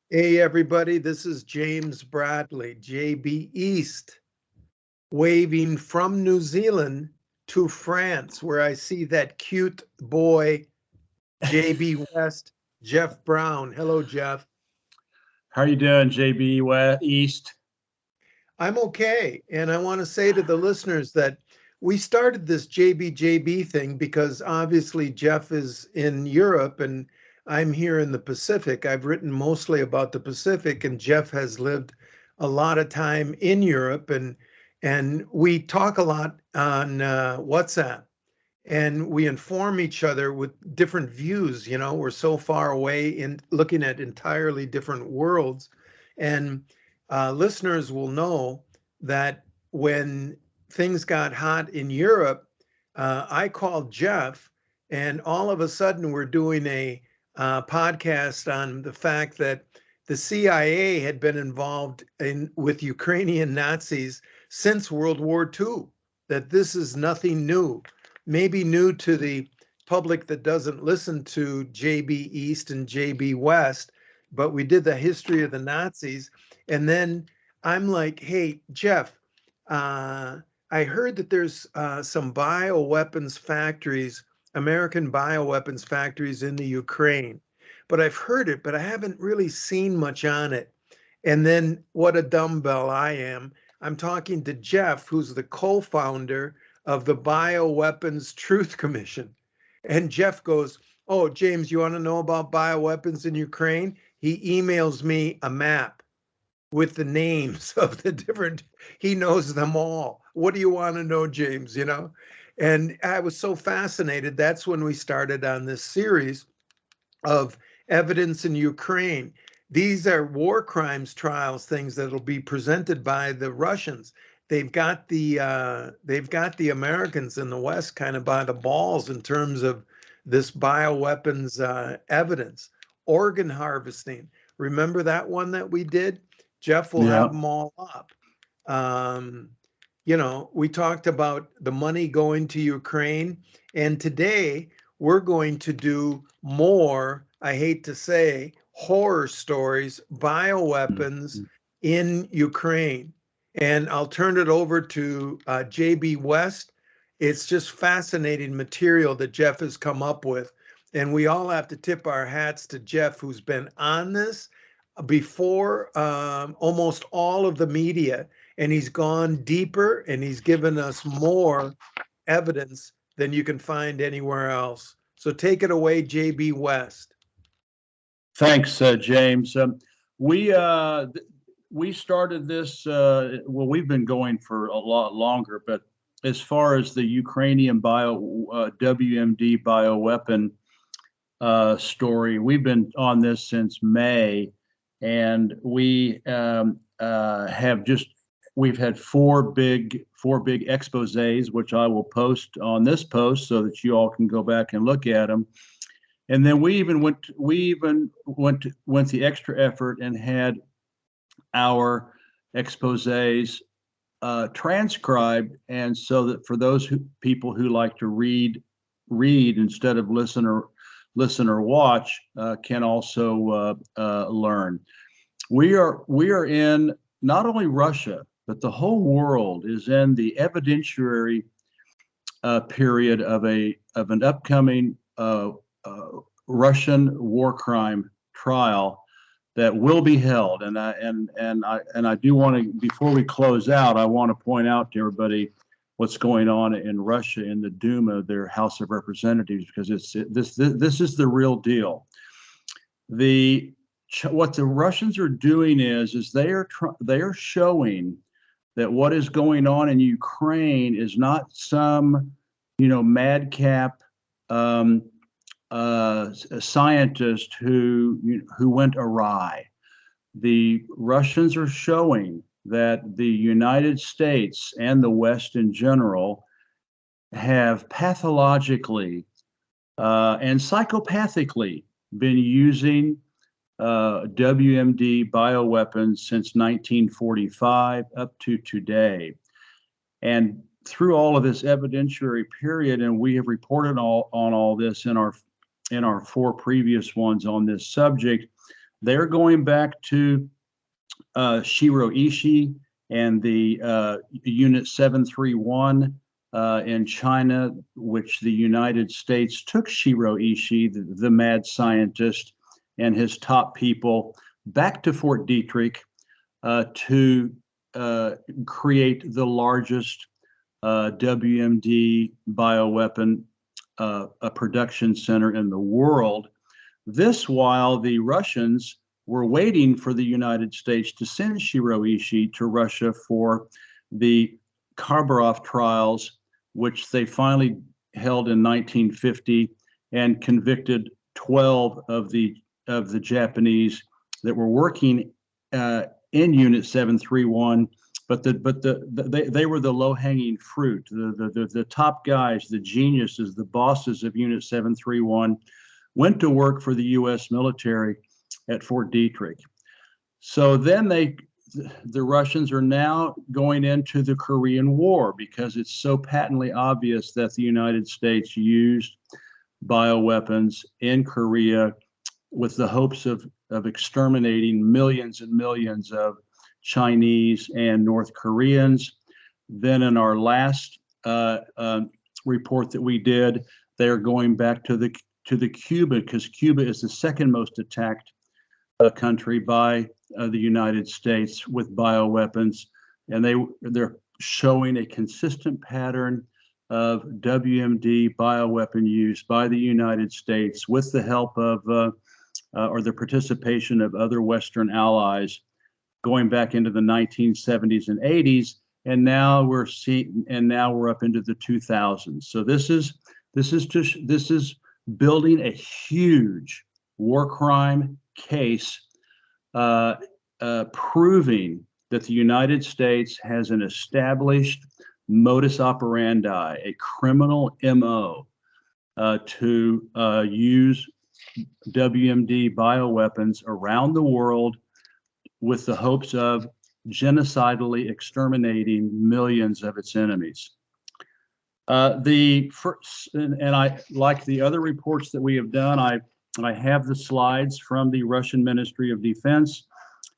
Hey, everybody, this is James Bradley, JB East, waving from New Zealand to France, where I see that cute boy, JB West, Jeff Brown. Hello, Jeff. How are you doing, JB East? I'm okay. And I want to say to the listeners that we started this JBJB thing because obviously Jeff is in Europe and I'm here in the Pacific. I've written mostly about the Pacific, and Jeff has lived a lot of time in Europe, and we talk a lot on WhatsApp, and we inform each other with different views. We're so far away in looking at entirely different worlds. And listeners will know that when things got hot in Europe, I called Jeff, and all of a sudden we're doing a podcast on the fact that the CIA had been involved with Ukrainian Nazis since World War II, that this is nothing new, maybe new to the public that doesn't listen to JB East and JB West, but we did the history of the Nazis. And then I'm like, hey, Jeff, I heard that there's some bioweapons factories, American bioweapons factories in the Ukraine, but I've heard it, but I haven't really seen much on it. And then what a dumbbell I am. I'm talking to Jeff, who's the co-founder of the Bioweapons Truth Commission. And Jeff goes, oh, James, you want to know about bioweapons in Ukraine? He emails me a map with the names of the different, he knows them all. What do you want to know, James? And I was so fascinated. That's when we started on this series of evidence in Ukraine. These are war crimes trials, things that'll be presented by the Russians. They've got the Americans in the West kind of by the balls in terms of this bioweapons evidence. Organ harvesting. Remember that one that we did? Jeff will have Yeah. them all up. Um, we talked about the money going to Ukraine, and today we're going to do more, I hate to say, horror stories, bioweapons in Ukraine. And I'll turn it over to JB West. It's just fascinating material that Jeff has come up with. And we all have to tip our hats to Jeff, who's been on this before almost all of the media, and he's gone deeper and he's given us more evidence than you can find anywhere else. So take it away, JB West. Thanks, James. We started this. Well, we've been going for a lot longer, but as far as the Ukrainian WMD bioweapon story, we've been on this since May, and we've had four big exposés, which I will post on this post so that you all can go back and look at them. And then we even went the extra effort and had our exposés transcribed, and so that for those people who like to read instead of listen or watch, can also learn. We are in not only Russia, but the whole world is in the evidentiary period of an upcoming Russian war crime trial that will be held. And I do want to, before we close out, I want to point out to everybody what's going on in Russia in the Duma, their House of Representatives, because this is the real deal. What the Russians are doing is they are showing that what is going on in Ukraine is not some madcap scientist who went awry. The Russians are showing that the United States and the West in general have pathologically and psychopathically been using WMD bioweapons since 1945 up to today. And through all of this evidentiary period, and we have reported on all this in our four previous ones on this subject, They're going back to Shiroishi and the Unit 731 in China, which the United States took Shiroishi, the mad scientist, and his top people back to Fort Detrick to create the largest WMD bioweapon a production center in the world. This while the Russians were waiting for the United States to send Shiroishi to Russia for the Kharbarov trials, which they finally held in 1950 and convicted 12 of the Japanese that were working in Unit 731, but they were the low-hanging fruit, the top guys, the geniuses, the bosses of Unit 731 went to work for the U.S. military at Fort Detrick. So then the Russians are now going into the Korean War because it's so patently obvious that the United States used bioweapons in Korea with the hopes of exterminating millions and millions of Chinese and North Koreans. Then in our last report that we did, they're going back to the Cuba, because Cuba is the second most attacked country by the United States with bioweapons, and they're showing a consistent pattern of WMD bioweapon use by the United States with the help of or the participation of other Western allies going back into the 1970s and 80s, and now we're up into the 2000s. So this is building a huge war crime case, proving that the United States has an established modus operandi, a criminal MO, to use WMD bioweapons around the world with the hopes of genocidally exterminating millions of its enemies. The first, and I like the other reports that we have done, I have the slides from the Russian Ministry of Defense.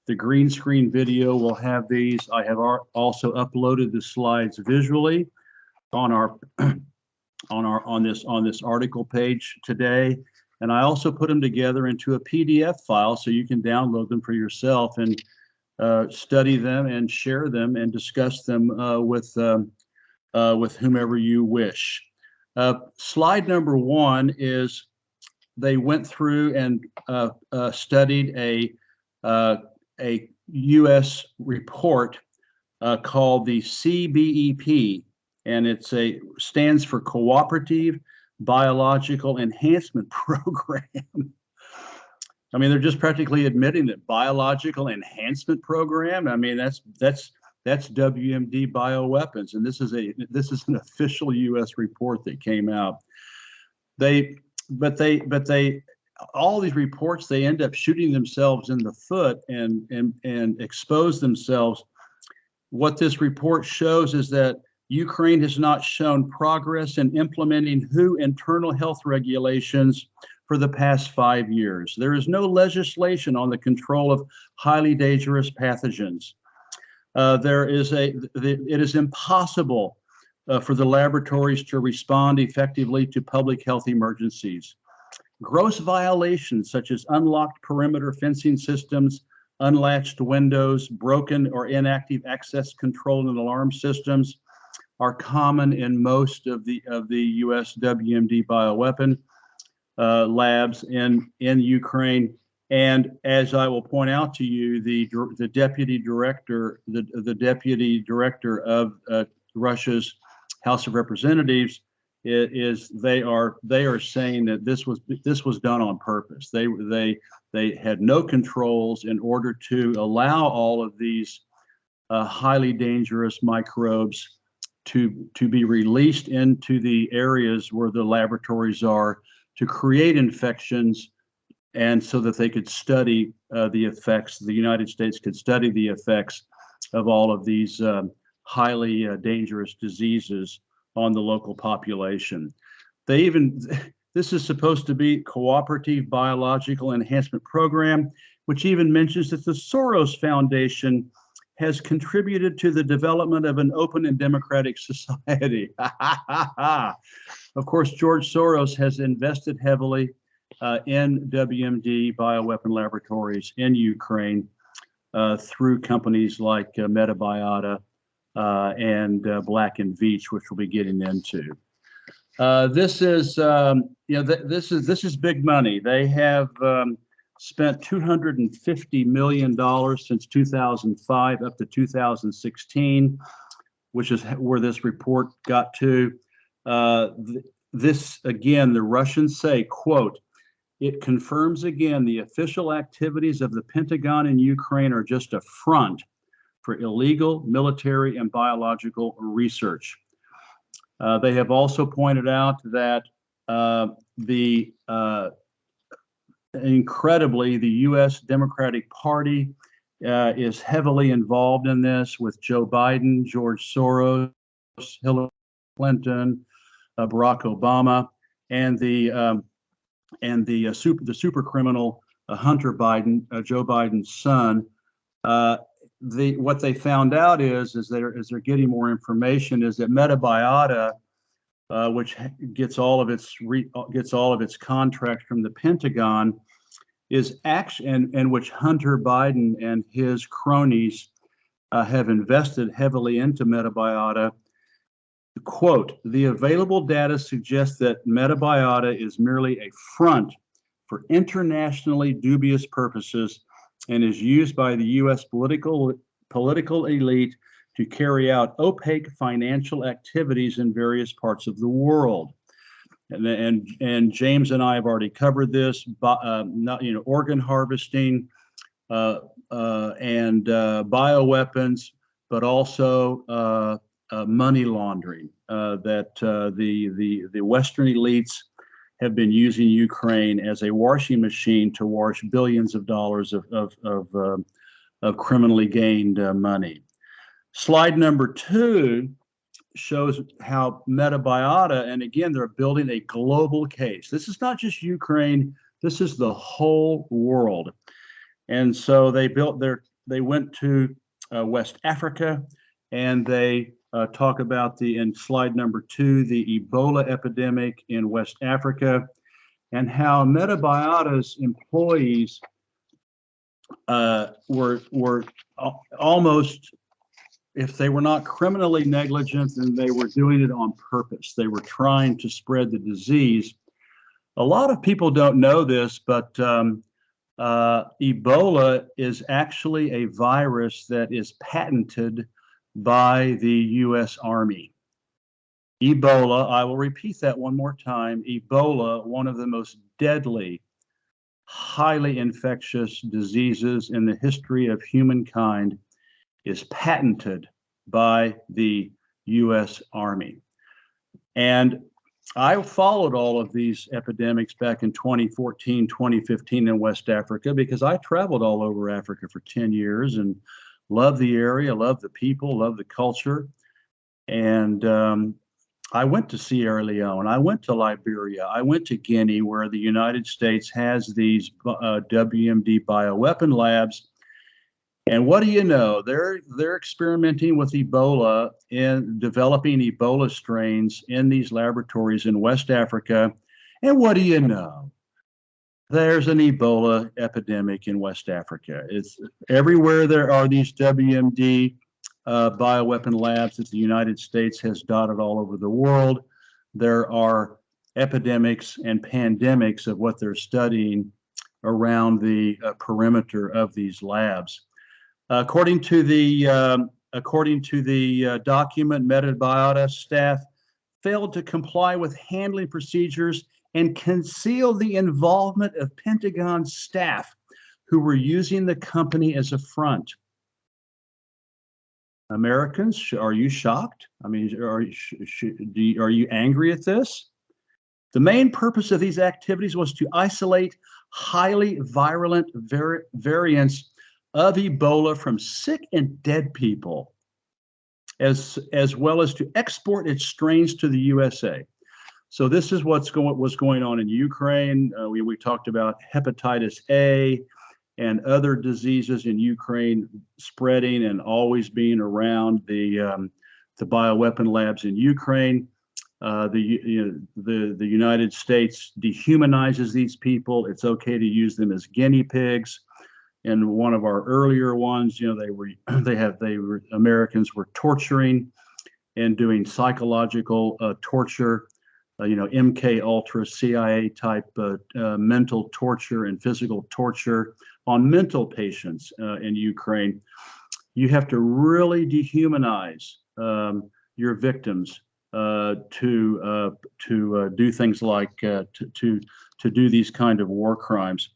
The green screen video will have these. I have also uploaded the slides visually on our on this article page today, and I also put them together into a PDF file so you can download them for yourself and study them and share them and discuss them with whomever you wish. Slide number 1 is they went through and studied a U.S. report called the CBEP, and stands for Cooperative Biological Enhancement Program. I mean, they're just practically admitting that biological enhancement program. I mean, that's WMD bioweapons, and this is an official U.S. report that came out. All these reports, they end up shooting themselves in the foot and expose themselves. What this report shows is that Ukraine has not shown progress in implementing WHO internal health regulations for the past 5 years. There is no legislation on the control of highly dangerous pathogens. It is impossible for the laboratories to respond effectively to public health emergencies. Gross violations such as unlocked perimeter fencing systems, unlatched windows, broken or inactive access control and alarm systems are common in most of the U.S. WMD bioweapon labs in Ukraine. And as I will point out to you, the deputy director of Russia's House of Representatives they are saying that this was done on purpose. They had no controls in order to allow all of these highly dangerous microbes to be released into the areas where the laboratories are, to create infections, and so that they could study the effects. The United States could study the effects of all of these highly dangerous diseases on the local population. This is supposed to be Cooperative Biological Enhancement Program. which even mentions that the Soros Foundation has contributed to the development of an open and democratic society. Of course, George Soros has invested heavily in WMD bioweapon laboratories in Ukraine through companies like Metabiota and Black & Veatch, which we'll be getting into. This is, this is big money. They have spent $250 million since 2005 up to 2016, which is where this report got to. This, again, the Russians say, quote, "It confirms again the official activities of the Pentagon in Ukraine are just a front for illegal military and biological research." They have also pointed out that incredibly, the U.S. Democratic Party is heavily involved in this with Joe Biden, George Soros, Hillary Clinton, Barack Obama, and the super criminal Hunter Biden, Joe Biden's son. What they found out is they're getting more information is that Metabiota, which gets all of its contracts from the Pentagon, is actually and which Hunter Biden and his cronies have invested heavily into Metabiota. Quote, "The available data suggests that Metabiota is merely a front for internationally dubious purposes and is used by the U.S. political elite to carry out opaque financial activities in various parts of the world." And James and I have already covered this, organ harvesting and bioweapons, but also money laundering, that the Western elites have been using Ukraine as a washing machine to wash billions of dollars of criminally gained money. Slide number 2 shows how Metabiota, and again, they're building a global case. This is not just Ukraine, this is the whole world. And so they went to West Africa, and they talk about in slide number 2, the Ebola epidemic in West Africa, and how Metabiota's employees were almost, if they were not criminally negligent, then they were doing it on purpose. They were trying to spread the disease. A lot of people don't know this, but Ebola is actually a virus that is patented by the U.S. Army. Ebola, I will repeat that one more time. Ebola, one of the most deadly, highly infectious diseases in the history of humankind, is patented by the U.S. Army. And I followed all of these epidemics back in 2014, 2015 in West Africa, because I traveled all over Africa for 10 years and love the area, love the people, love the culture. And I went to Sierra Leone, I went to Liberia, I went to Guinea, where the United States has these WMD bioweapon labs. And what do you know? They're experimenting with Ebola and developing Ebola strains in these laboratories in West Africa. And what do you know? There's an Ebola epidemic in West Africa. It's everywhere there are these WMD bioweapon labs that the United States has dotted all over the world. There are epidemics and pandemics of what they're studying around the perimeter of these labs. According to the document, Metabiota staff failed to comply with handling procedures and conceal the involvement of Pentagon staff who were using the company as a front. Americans, are you shocked? I mean, are you angry at this? The main purpose of these activities was to isolate highly virulent variants of Ebola from sick and dead people, as well as to export its strains to the USA. So this is what's going on in Ukraine. We talked about hepatitis A and other diseases in Ukraine spreading and always being around the bioweapon labs in Ukraine. The United States dehumanizes these people. It's okay to use them as guinea pigs. And one of our earlier ones, Americans were torturing and doing psychological torture, MK Ultra, CIA type mental torture and physical torture on mental patients in Ukraine. You have to really dehumanize your victims to do things like to do these kind of war crimes.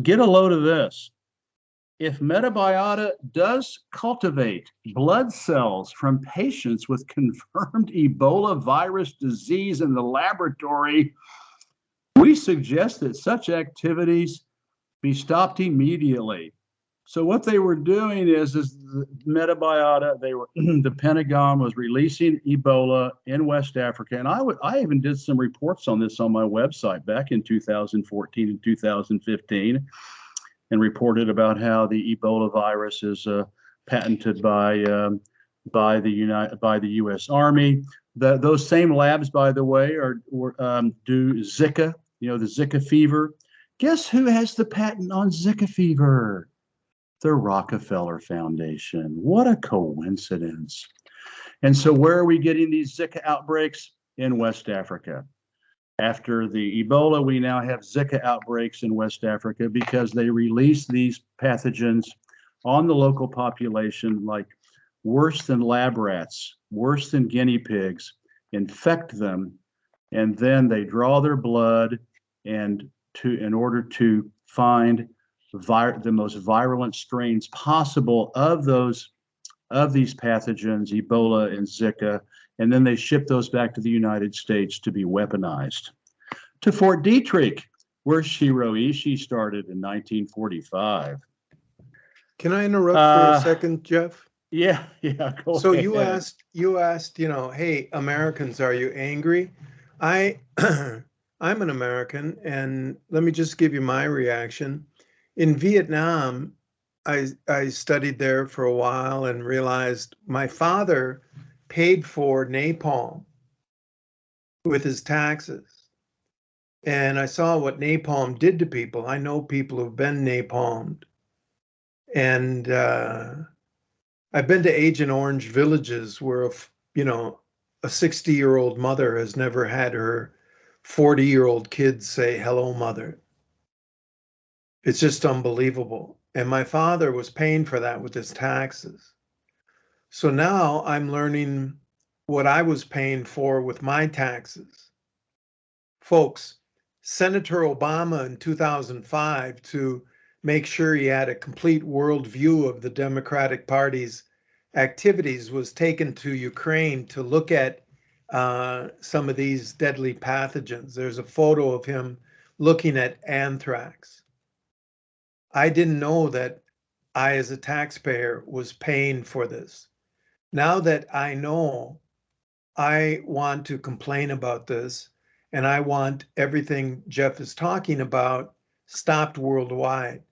Get a load of this. If Metabiota does cultivate blood cells from patients with confirmed Ebola virus disease in the laboratory, we suggest that such activities be stopped immediately. So what they were doing is Metabiota, the Pentagon was releasing Ebola in West Africa, and I even did some reports on this on my website back in 2014 and 2015, and reported about how the Ebola virus is patented by the U.S. Army. Those same labs, by the way, do Zika, the Zika fever. Guess who has the patent on Zika fever? The Rockefeller Foundation. What a coincidence. And so where are we getting these Zika outbreaks? In West Africa. After the Ebola, we now have Zika outbreaks in West Africa because they release these pathogens on the local population, like worse than lab rats, worse than guinea pigs, infect them, and then they draw their blood in order to find the most virulent strains possible of these pathogens, Ebola and Zika, and then they ship those back to the United States to be weaponized. To Fort Detrick, where Shiro Ishii started in 1945. Can I interrupt for a second, Jeff? Yeah, go so ahead. you asked, hey, Americans, are you angry? I'm an American, and let me just give you my reaction. In Vietnam, I studied there for a while and realized my father paid for napalm with his taxes. And I saw what napalm did to people. I know people who've been napalmed. And I've been to Agent Orange villages where, a 60-year-old mother has never had her 40-year-old kids say, "Hello, mother." It's just unbelievable. And my father was paying for that with his taxes. So now I'm learning what I was paying for with my taxes. Folks, Senator Obama in 2005, to make sure he had a complete world view of the Democratic Party's activities, was taken to Ukraine to look at some of these deadly pathogens. There's a photo of him looking at anthrax. I didn't know that I, as a taxpayer, was paying for this. Now that I know, I want to complain about this, and I want everything Jeff is talking about stopped worldwide.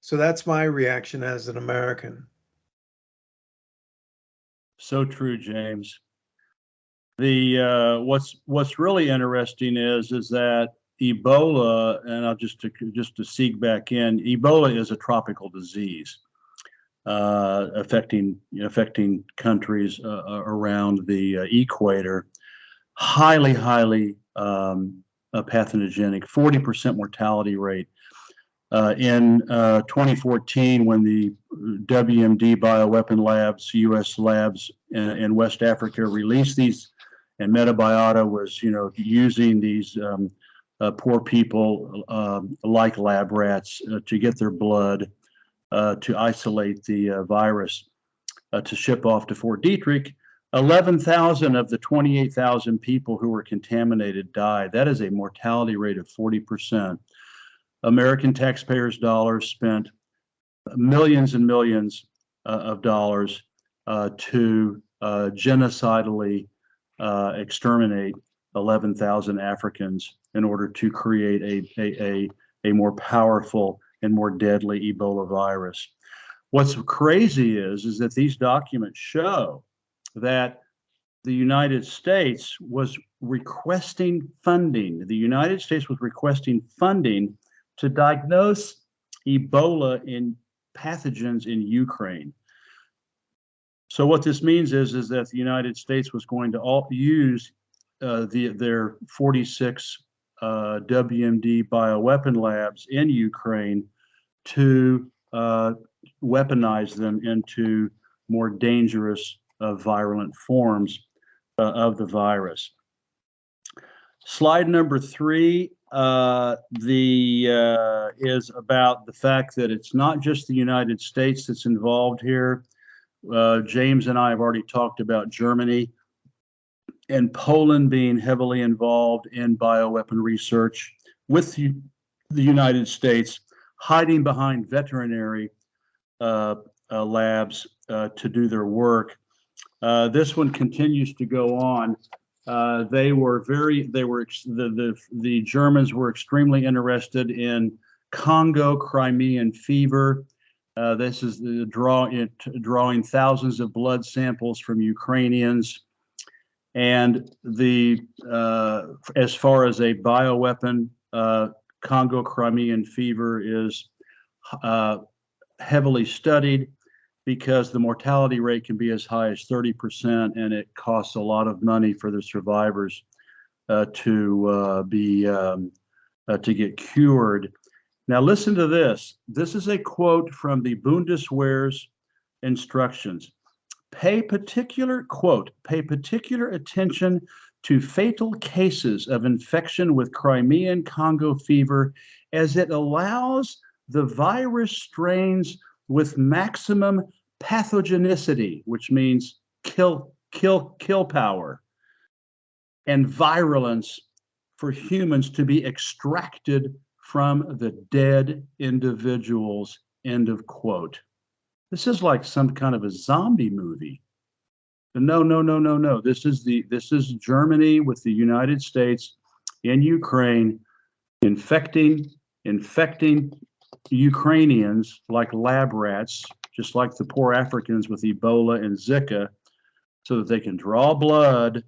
So that's my reaction as an American. So true, James. The what's really interesting is that Ebola, and I'll just to seek back in, Ebola is a tropical disease affecting countries around the equator. Highly pathogenic, 40% mortality rate. In 2014, when the WMD Bioweapon labs, U.S. labs in West Africa released these, and Metabiota was, using these poor people like lab rats to get their blood to isolate the virus to ship off to Fort Detrick. 11,000 of the 28,000 people who were contaminated died. That is a mortality rate of 40%. American taxpayers' dollars spent millions and millions of dollars to genocidally exterminate 11,000 Africans in order to create a more powerful and more deadly Ebola virus. What's crazy is that these documents show that the United States was requesting funding. The United States was requesting funding to diagnose Ebola in pathogens in Ukraine. So what this means is that the United States was going to use their 46 WMD bioweapon labs in Ukraine to weaponize them into more dangerous virulent forms of the virus. Slide number 3 is about the fact that it's not just the United States that's involved here. James and I have already talked about Germany and Poland being heavily involved in bioweapon research, with the United States hiding behind veterinary labs to do their work. This one continues to go on. The Germans were extremely interested in Congo Crimean fever. This is drawing thousands of blood samples from Ukrainians. And as far as a bioweapon, Congo Crimean fever is heavily studied because the mortality rate can be as high as 30%, and it costs a lot of money for the survivors to get cured. Now listen to this. This is a quote from the Bundeswehr's instructions. Pay particular attention to fatal cases of infection with Crimean Congo fever, as it allows the virus strains with maximum pathogenicity, which means kill power, and virulence for humans to be extracted from the dead individuals, end of quote. This is like some kind of a zombie movie. No. This is Germany with the United States in Ukraine infecting Ukrainians like lab rats, just like the poor Africans with Ebola and Zika, so that they can draw blood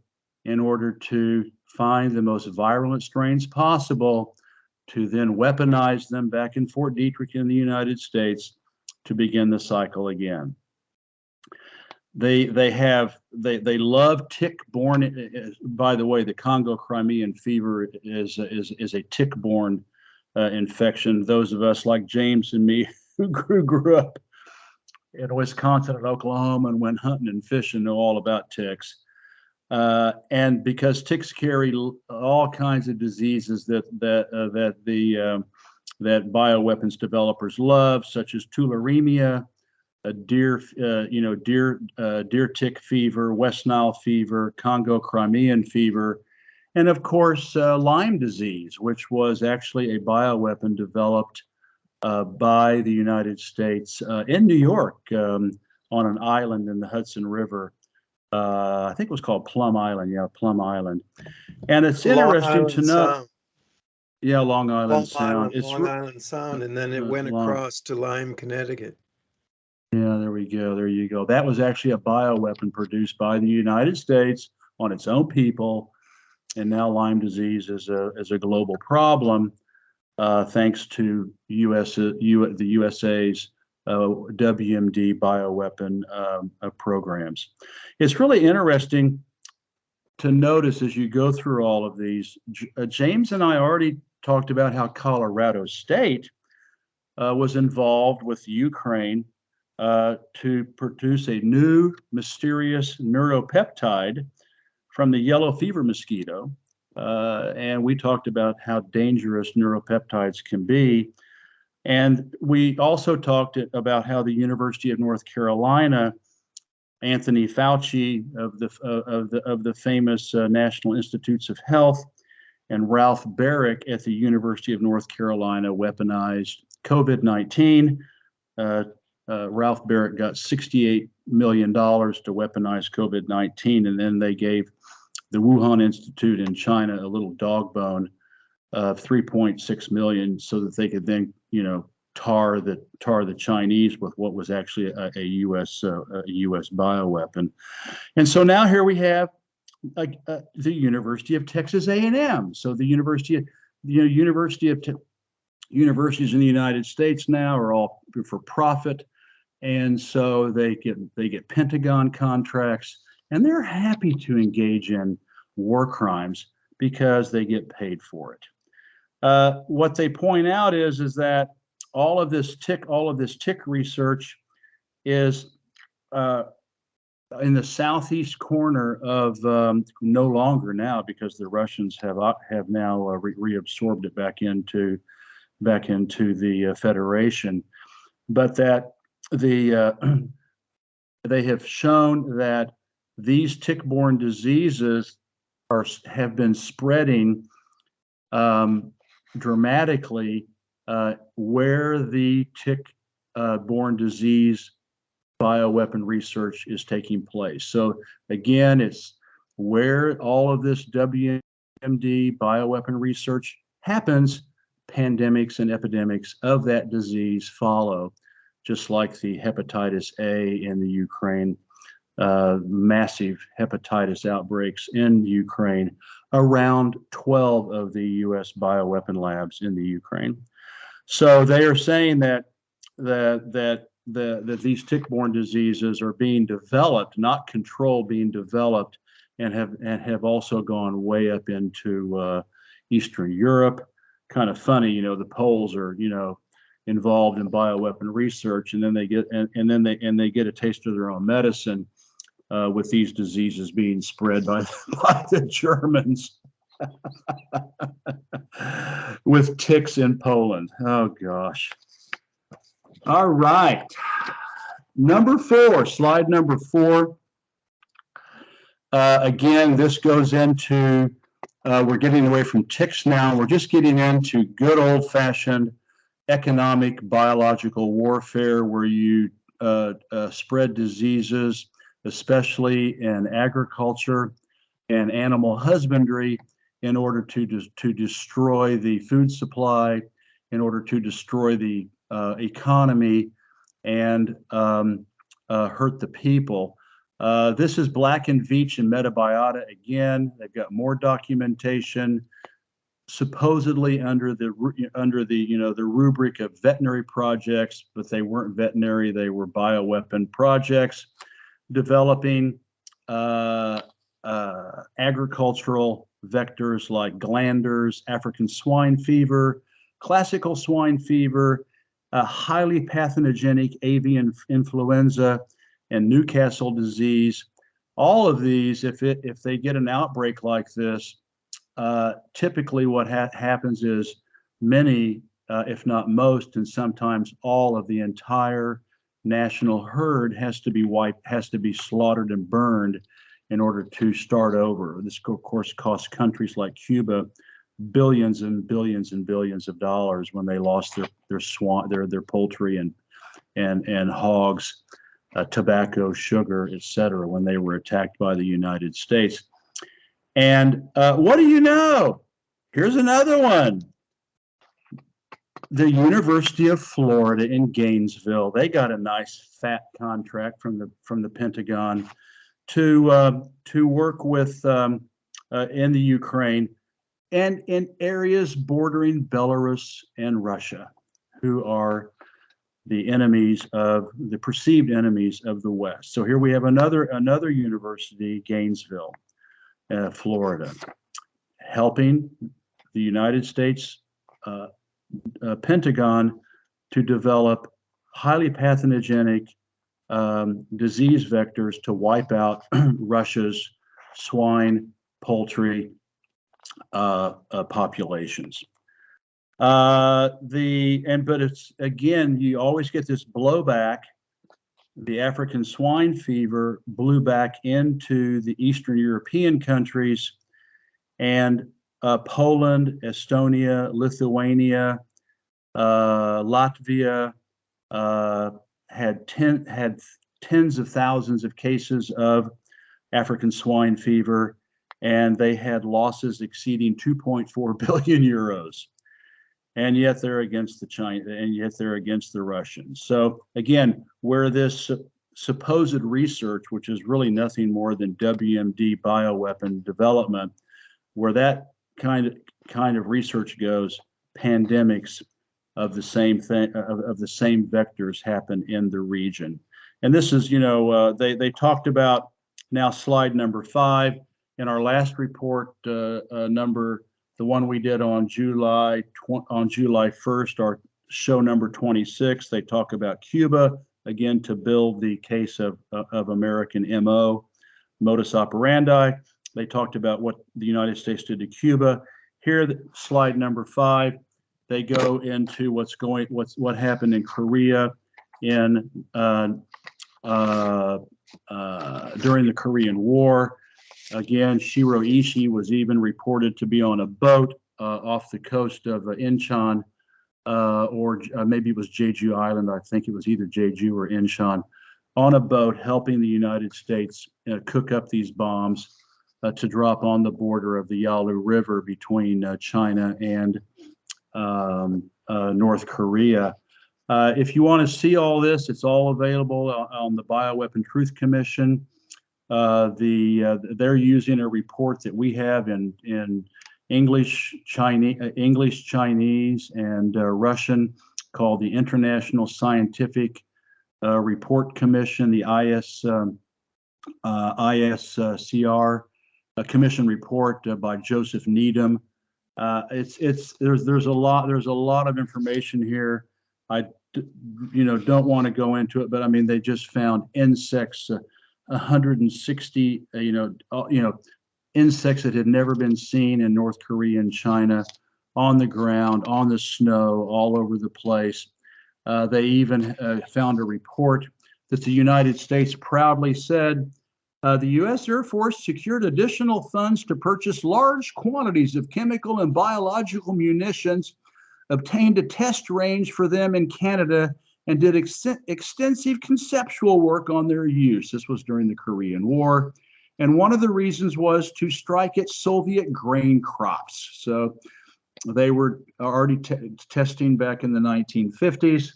in order to find the most virulent strains possible, to then weaponize them back in Fort Detrick in the United States to begin the cycle again. They love tick-borne. By the way, the Congo Crimean fever is a tick-borne infection. Those of us like James and me who grew up in Wisconsin and Oklahoma and went hunting and fishing know all about ticks. And because ticks carry all kinds of diseases that bioweapons developers love, such as tularemia, deer tick fever, West Nile fever, Congo Crimean fever, and of course Lyme disease, which was actually a bioweapon developed by the United States in New York on an island in the Hudson River. I think it was called Plum Island. Yeah, Plum Island. And it's interesting to know. Yeah, Long Island Sound. Long Island Sound, and then it went across to Lyme, Connecticut. Yeah, there we go. There you go. That was actually a bioweapon produced by the United States on its own people, and now Lyme disease is a global problem, thanks to the USA's WMD bioweapon programs. It's really interesting to notice as you go through all of these. James and I already talked about how Colorado State was involved with Ukraine to produce a new mysterious neuropeptide from the yellow fever mosquito. And we talked about how dangerous neuropeptides can be. And we also talked about how the University of North Carolina, Anthony Fauci of the famous National Institutes of Health, and Ralph Barrick at the University of North Carolina weaponized COVID-19. Ralph Barrick got $68 million to weaponize COVID-19, and then they gave the Wuhan Institute in China a little dog bone of $3.6 million so that they could then, tar the Chinese with what was actually a U.S. bioweapon. And so now here we have the University of Texas A&M. So the universities in the United States now are all for profit, and so they get Pentagon contracts, and they're happy to engage in war crimes because they get paid for it. What they point out is that all of this tick research is in the southeast corner of no longer now, because the Russians have now reabsorbed it back into the Federation, but that they have shown that these tick-borne diseases have been spreading dramatically where the tick-borne disease bioweapon research is taking place. So again, it's where all of this WMD bioweapon research happens, pandemics and epidemics of that disease follow, just like the hepatitis A in the Ukraine, massive hepatitis outbreaks in Ukraine, around 12 of the U.S. bioweapon labs in the Ukraine. So they are saying that these tick-borne diseases are being developed, not controlled, being developed, and have also gone way up into Eastern Europe. Kind of funny, the Poles are, involved in bioweapon research, and then they get a taste of their own medicine with these diseases being spread by the Germans with ticks in Poland. Oh gosh. All right. Slide number 4. Again, this goes into, we're getting away from ticks now. We're just getting into good old-fashioned economic biological warfare, where you spread diseases, especially in agriculture and animal husbandry, in order to destroy the food supply, in order to destroy the economy, and hurt the people. This is Black and Veatch and Metabiota. Again, they've got more documentation, supposedly under the rubric of veterinary projects, but they weren't veterinary; they were bioweapon projects, developing agricultural vectors like glanders, African swine fever, classical swine fever, highly pathogenic avian influenza, and Newcastle disease. All of these, if they get an outbreak like this, typically what happens is many, if not most, and sometimes all of the entire national herd has to be slaughtered and burned in order to start over. This, of course, costs countries like Cuba billions and billions and billions of dollars when they lost their poultry and hogs, tobacco, sugar, etc., when they were attacked by the United States. And what do you know? Here's another one. The University of Florida in Gainesville, they got a nice fat contract from the Pentagon to work with in the Ukraine and in areas bordering Belarus and Russia, who are the perceived enemies of the West. So here we have another university, Gainesville, Florida, helping the United States Pentagon to develop highly pathogenic disease vectors to wipe out Russia's swine, poultry populations. But it's, again, you always get this blowback. The African swine fever blew back into the Eastern European countries, and Poland, Estonia, Lithuania, Latvia had tens of thousands of cases of African swine fever, and they had losses exceeding 2.4 billion euros. and yet they're against the China, and yet they're against the Russians. So again, where this supposed research, which is really nothing more than WMD bioweapon development, where that kind of research goes, pandemics of the same thing, of the same vectors happen in the region. And this is, they talked about, now slide number 5 in our last report, the one we did on July 1st, our show number 26. They talk about Cuba again to build the case of American modus operandi. They talked about what the United States did to Cuba. Here, slide number 5, they go into what happened in Korea during the Korean War. Again, Shiro Ishii was even reported to be on a boat off the coast of Incheon, or maybe it was Jeju Island. I think it was either Jeju or Incheon, on a boat helping the United States cook up these bombs to drop on the border of the Yalu River between China and North Korea. If you want to see all this, it's all available on the Bioweapon Truth Commission. They're using a report that we have in English, Chinese, and Russian, called the International Scientific Report Commission, the ISCR Commission report by Joseph Needham. There's a lot of information here. I don't want to go into it, but I mean, they just found insects, 160 insects that had never been seen in North Korea and China, on the ground, on the snow, all over the place. They even found a report that the United States proudly said the U.S. Air Force secured additional funds to purchase large quantities of chemical and biological munitions, obtained a test range for them in Canada, and did extensive conceptual work on their use. This was during the Korean War. And one of the reasons was to strike at Soviet grain crops. So they were already testing back in the 1950s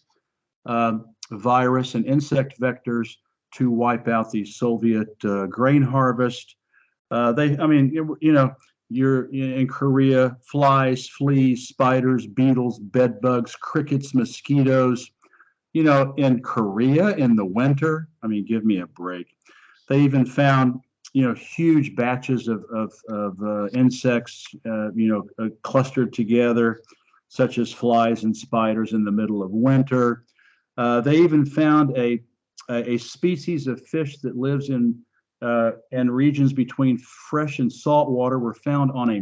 virus and insect vectors to wipe out the Soviet grain harvest. You're in Korea, flies, fleas, spiders, beetles, bed bugs, crickets, mosquitoes. In Korea in the winter, I mean, give me a break. They even found, huge batches of insects, clustered together, such as flies and spiders in the middle of winter. They even found a species of fish that lives in regions between fresh and salt water, were found on a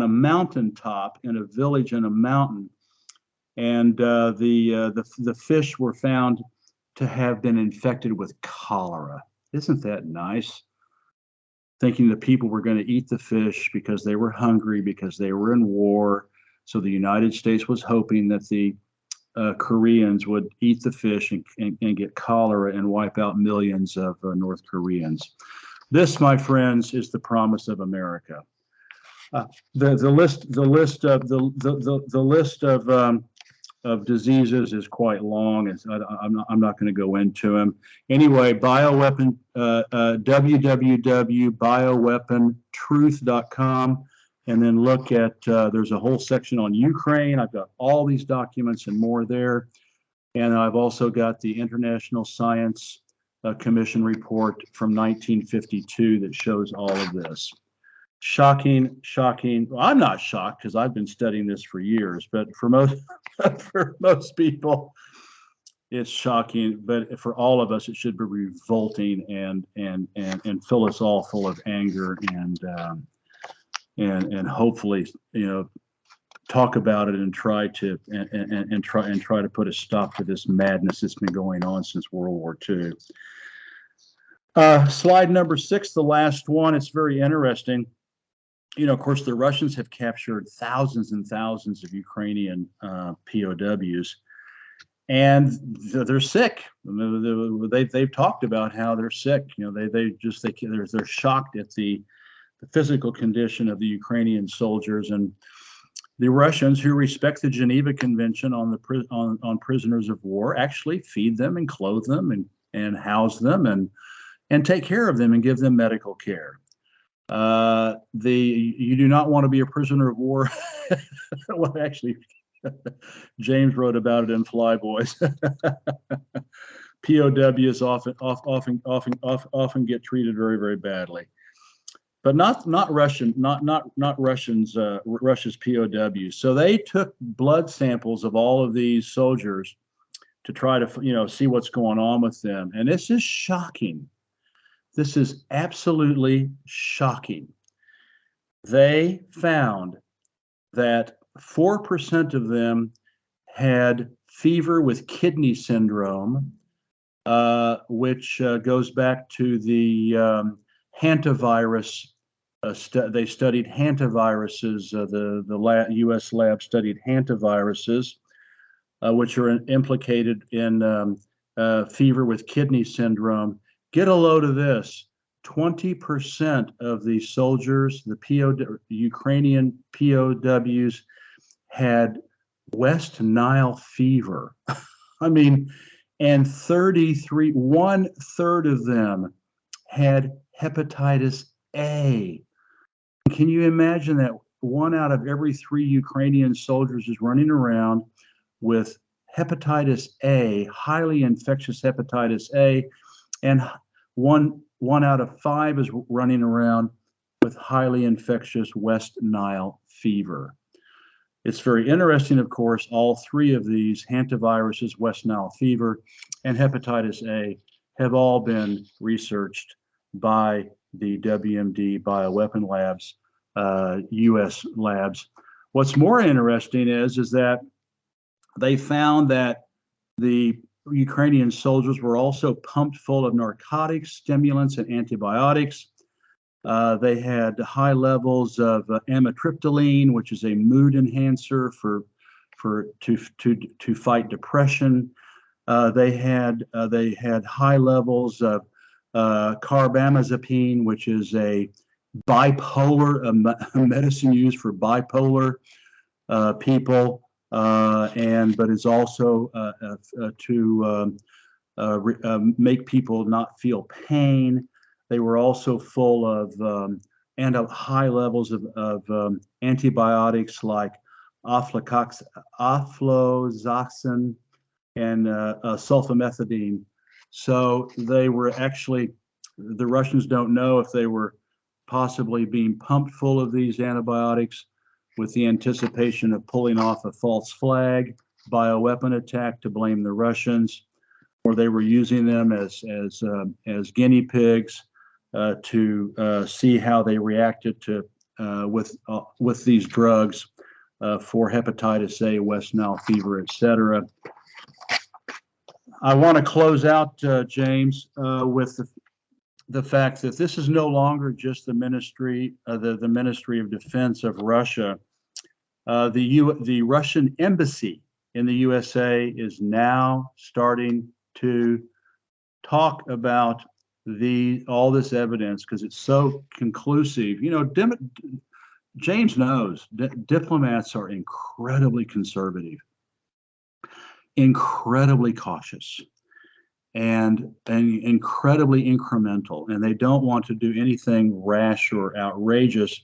mountaintop in a village in a mountain. And the fish were found to have been infected with cholera. Isn't that nice? Thinking the people were going to eat the fish because they were hungry, because they were in war. So the United States was hoping that the Koreans would eat the fish and get cholera and wipe out millions of North Koreans. This, my friends, is the promise of America. The list of diseases is quite long. I'm not going to go into them. Anyway, bioweapon, www.bioweapontruth.com, and then look at, there's a whole section on Ukraine. I've got all these documents and more there. And I've also got the International Science Commission report from 1952 that shows all of this. Shocking. Well, I'm not shocked because I've been studying this for years, but for most people, it's shocking. But for all of us, it should be revolting and fill us all full of anger and hopefully, talk about it and try to put a stop to this madness that's been going on since World War II. Slide number 6, the last one. It's very interesting. Of course, the Russians have captured thousands and thousands of Ukrainian POWs, and they're sick. They've talked about how they're sick. They're shocked at the physical condition of the Ukrainian soldiers, and The Russians, who respect the Geneva Convention on on prisoners of war, actually feed them and clothe them and house them and take care of them and give them medical care. You do not want to be a prisoner of war. Well, actually, James wrote about it in Flyboys. POWs often get treated very, very badly, but not Russians, Russia's POWs. So they took blood samples of all of these soldiers to try to see what's going on with them, and this is shocking. This is absolutely shocking. They found that 4% of them had fever with kidney syndrome, which goes back to the hantavirus. They studied hantaviruses. The U.S. lab studied hantaviruses, which are implicated in fever with kidney syndrome. Get a load of this. 20% of the soldiers, the Ukrainian POWs, had West Nile fever. I mean, and 1/3 of them had hepatitis A. Can you imagine that 1 out of every 3 Ukrainian soldiers is running around with hepatitis A, highly infectious hepatitis A, and one out of 5 is running around with highly infectious West Nile fever. It's very interesting, of course, all 3 of these hantaviruses, West Nile fever, and hepatitis A have all been researched by the WMD bioweapon labs, U.S. labs. What's more interesting is that they found that the Ukrainian soldiers were also pumped full of narcotics, stimulants, and antibiotics. They had high levels of amitriptyline, which is a mood enhancer to fight depression. They had high levels of carbamazepine, which is a medicine used for bipolar people. But is also to make people not feel pain. They were also full of high levels of antibiotics like aflatoxin and sulfamethoidine. So they were actually, the Russians don't know if they were possibly being pumped full of these antibiotics with the anticipation of pulling off a false flag bioweapon attack to blame the Russians, or they were using them as guinea pigs to see how they reacted to with these drugs for hepatitis A, West Nile fever, etc. I want to close out, James, with the fact that this is no longer just the Ministry of Defense of Russia. The Russian embassy in the USA is now starting to talk about all this evidence because it's so conclusive. James knows that diplomats are incredibly conservative, incredibly cautious, and incredibly incremental, and they don't want to do anything rash or outrageous.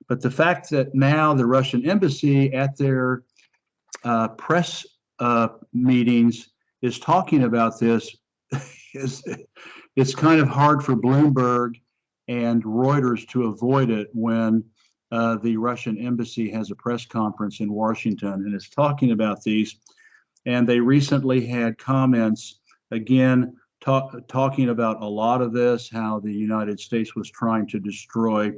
But the fact that now the Russian embassy at their press meetings is talking about this it's kind of hard for Bloomberg and Reuters to avoid it when the Russian embassy has a press conference in Washington and is talking about these. And they recently had comments, again, talking about a lot of this, how the United States was trying to destroy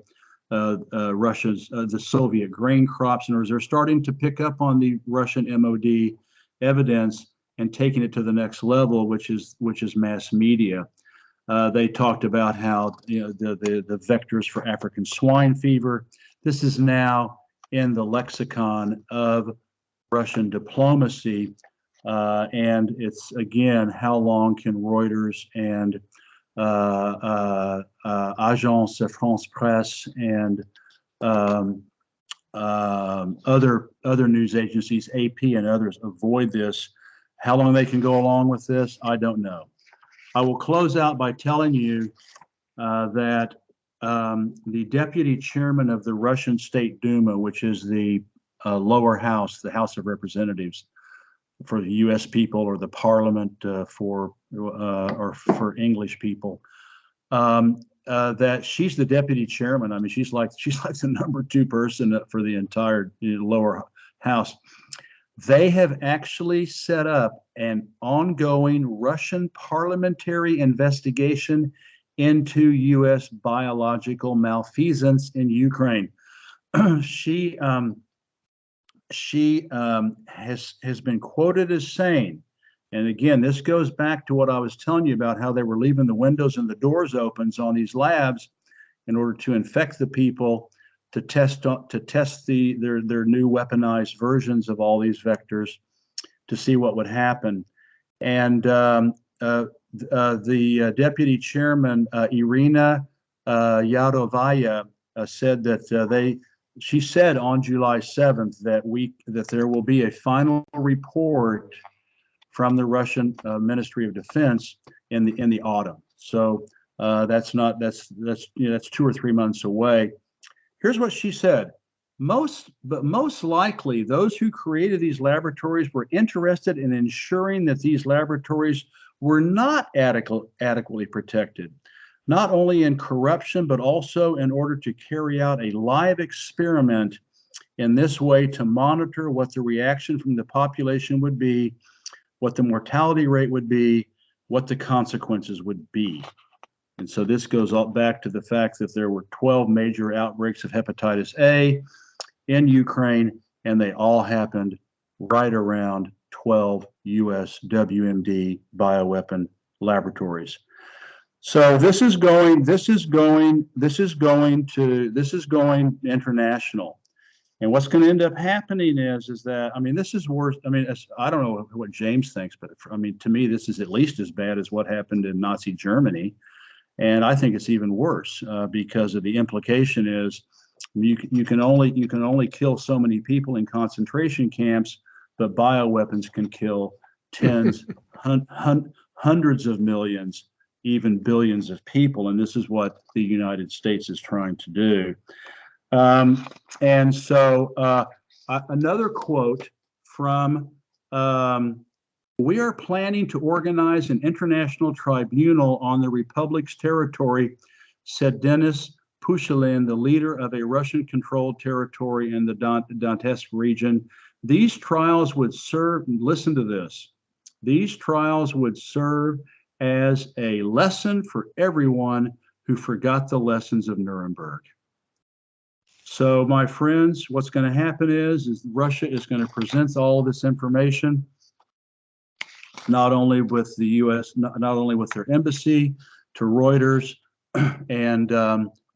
Russia's the Soviet grain crops, and they're starting to pick up on the Russian MOD evidence and taking it to the next level, which is mass media. They talked about how the vectors for African swine fever. This is now in the lexicon of Russian diplomacy, and it's again, how long can Reuters and Agence France Presse and other news agencies, AP and others, avoid this. How long they can go along with this, I don't know. I will close out by telling you that the deputy chairman of the Russian State Duma, which is the lower house, the House of Representatives for the U.S. people, or the Parliament for English people, that she's the deputy chairman. I mean, she's like the number 2 person for the entire lower house. They have actually set up an ongoing Russian parliamentary investigation into U.S. biological malfeasance in Ukraine. She has been quoted as saying, and again, this goes back to what I was telling you about how they were leaving the windows and the doors open on these labs in order to infect the people, to test their new weaponized versions of all these vectors to see what would happen. And the deputy chairman, Irina Yarovaya, said that she said on July 7th that there will be a final report from the Russian Ministry of Defense in the autumn. So that's 2 or 3 months away. Here's what she said. Most likely, those who created these laboratories were interested in ensuring that these laboratories were not adequately protected, not only in corruption, but also in order to carry out a live experiment in this way to monitor what the reaction from the population would be, what the mortality rate would be, what the consequences would be. And so this goes all back to the fact that there were 12 major outbreaks of hepatitis A in Ukraine, and they all happened right around 12 U.S. WMD bioweapon laboratories. So this is going international. And what's going to end up happening is that, I mean, this is worse. I mean, I don't know what James thinks, but I mean, to me, this is at least as bad as what happened in Nazi Germany. And I think it's even worse because of the implication is you can only kill so many people in concentration camps, but bioweapons can kill tens, hundreds of millions, even billions of people. And this is what the United States is trying to do. And so another quote from we are planning to organize an international tribunal on the Republic's territory, said Denis Pushilin, the leader of a Russian-controlled territory in the Donetsk region. These trials would serve, listen to this, these trials would serve as a lesson for everyone who forgot the lessons of Nuremberg. So, my friends, what's going to happen is Russia is going to present all of this information, not only with the U.S., not only with their embassy, to Reuters and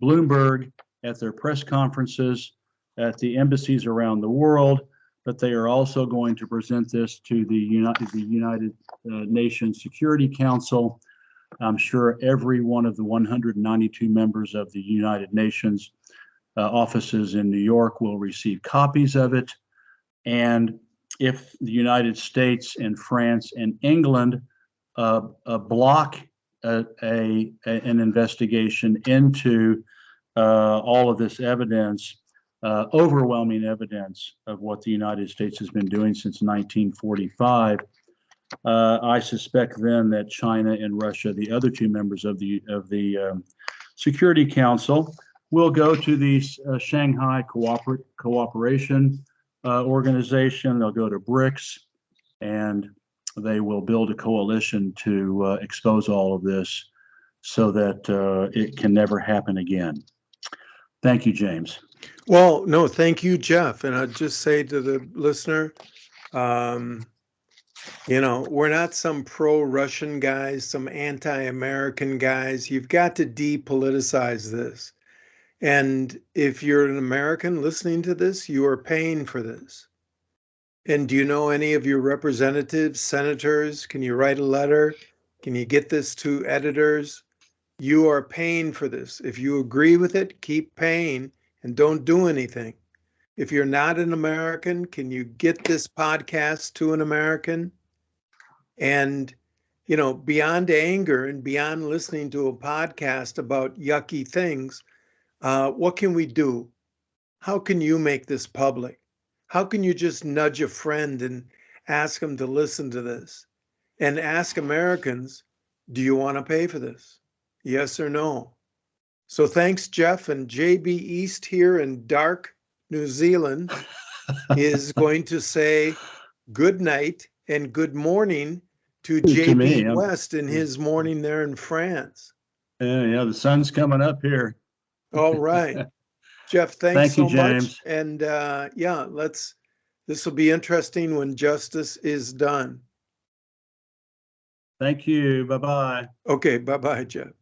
Bloomberg at their press conferences at the embassies around the world, but they are also going to present this to the United Nations Security Council. I'm sure every one of the 192 members of the United Nations offices in New York will receive copies of it. And if the United States and France and England block an investigation into all of this evidence, overwhelming evidence of what the United States has been doing since 1945, I suspect then that China and Russia, the other 2 members of the Security Council, will go to the Shanghai Cooperation Organization. They'll go to BRICS, and they will build a coalition to expose all of this so that it can never happen again. Thank you, James. Well, no, thank you, Jeff. And I'd just say to the listener, we're not some pro-Russian guys, some anti-American guys. You've got to depoliticize this. And if you're an American listening to this, you are paying for this. And do you know any of your representatives, senators? Can you write a letter? Can you get this to editors? You are paying for this. If you agree with it, keep paying and don't do anything. If you're not an American, can you get this podcast to an American? And, beyond anger and beyond listening to a podcast about yucky things, what can we do? How can you make this public? How can you just nudge a friend and ask them to listen to this? And ask Americans, do you want to pay for this? Yes or no? So thanks, Jeff. And JB East here in dark New Zealand is going to say good night and good morning to To me, JB West in his morning there in France. yeah, the sun's coming up here. All right. Jeff, thanks Thank you, so much. James. And this will be interesting when justice is done. Thank you. Bye-bye. Okay, bye-bye, Jeff.